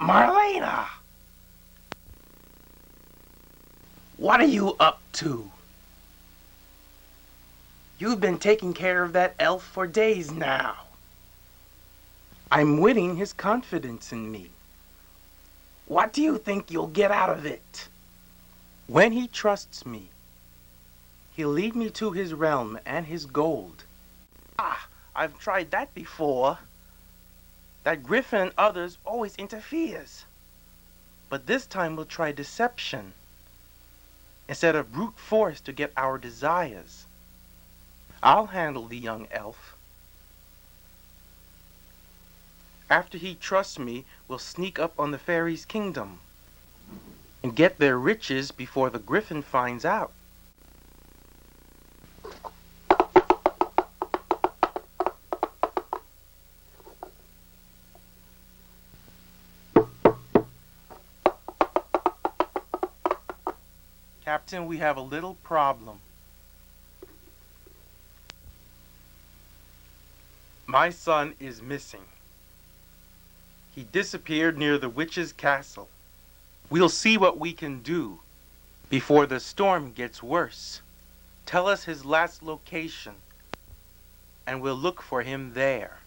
Marlena! What are you up to? You've been taking care of that elf for days now. I'm winning his confidence in me. What do you think you'll get out of it? When he trusts me, he'll lead me to his realm and his gold. Ah, I've tried that before. That Griffin and others always interferes. But this time we'll try deception instead of brute force to get our desires. I'll handle the young elf. After he trusts me, we'll sneak up on the fairies' kingdom and get their riches before the Griffin finds out. Captain, we have a little problem. My son is missing. He disappeared near the witch's castle. We'll see what we can do before the storm gets worse. Tell us his last location, and we'll look for him there.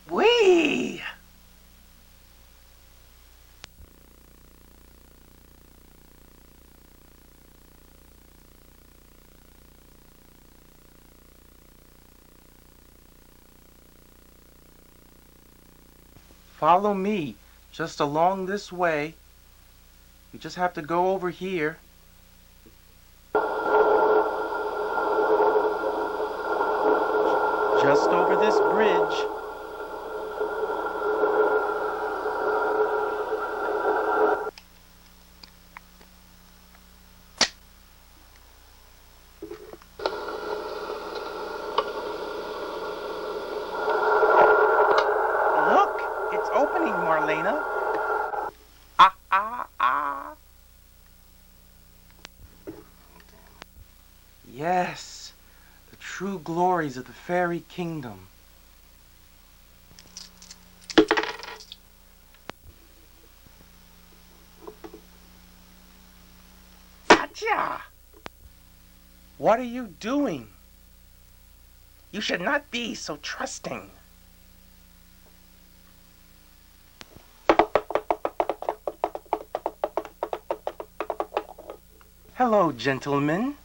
Whee! Follow me, just along this way. You just have to go over here. Just over this bridge. Opening, Marlena. Ah, ah, ah. Yes, the true glories of the fairy kingdom. Gotcha! What are you doing? You should not be so trusting. Hello, gentlemen.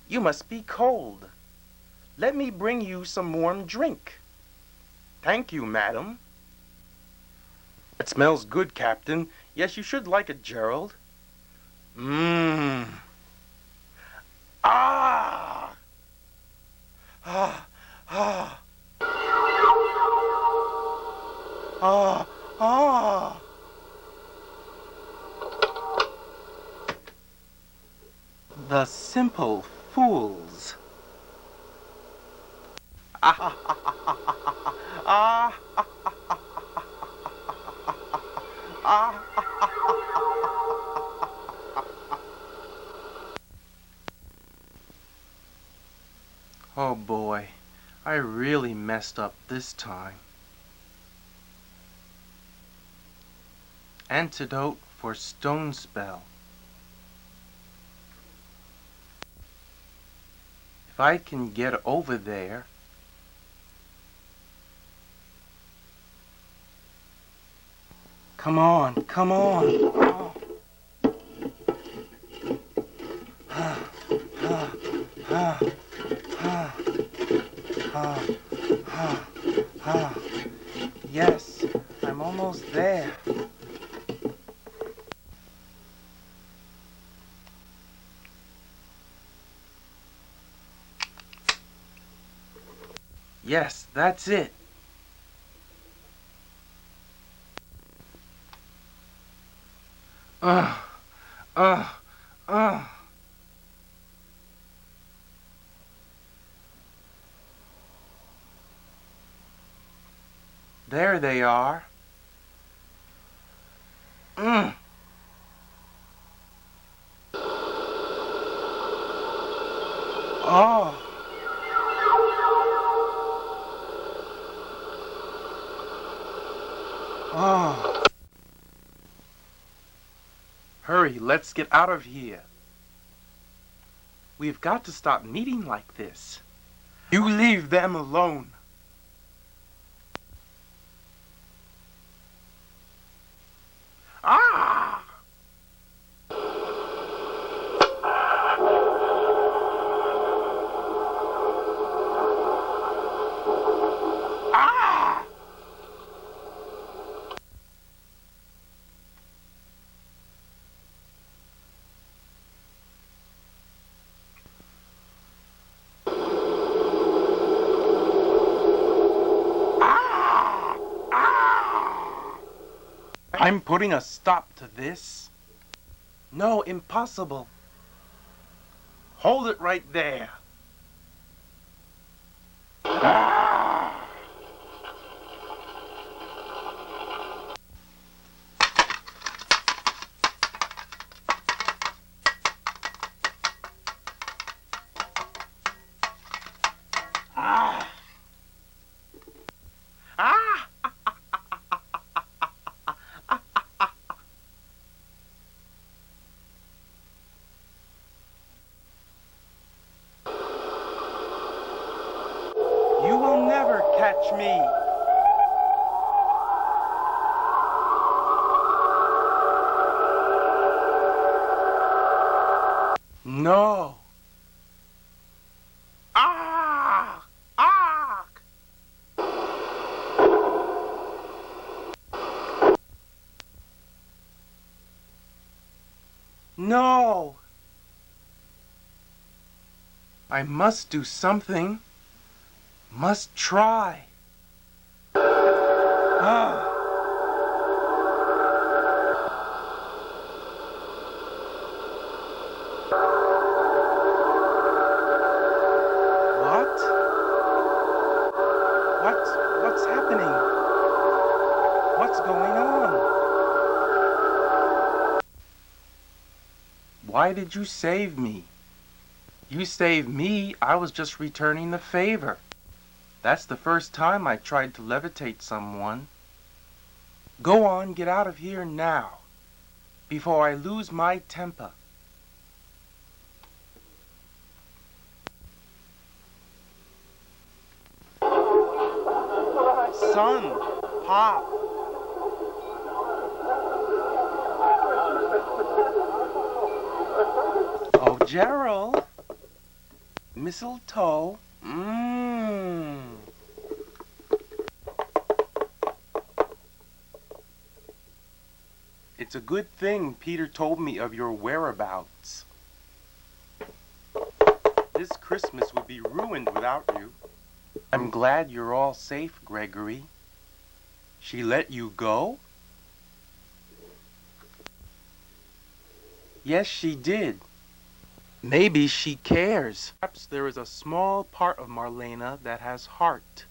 You must be cold. Let me bring you some warm drink. Thank you, madam. It smells good, Captain. Yes, you should like it, Gerald. Mmm. Ah! Ah! Ah! Ah! Ah! The simple fools. Oh boy, I really messed up this time. Antidote for stone spell. If I can get over there. Come on, come on. Oh. Yes, I'm almost there. Yes, that's it. There they are. Oh. Hurry, let's get out of here. We've got to stop meeting like this. You leave them alone. Ah! Ah! I'm putting a stop to this. No, impossible. Hold it right there. Ah! Ah! Ah! You will never catch me. No. Ah! Ah! No. I must do something. Must try. Ah. What? What's happening? What's going on? Why did you save me? You saved me, I was just returning the favor. That's the first time I tried to levitate someone. Go on, get out of here now, before I lose my temper. Son, Pop. Oh, Gerald. Mistletoe. Mmm. It's a good thing Peter told me of your whereabouts. This Christmas would be ruined without you. I'm glad you're all safe, Gregory. She let you go? Yes, she did. Maybe she cares. Perhaps there is a small part of Marlena that has heart.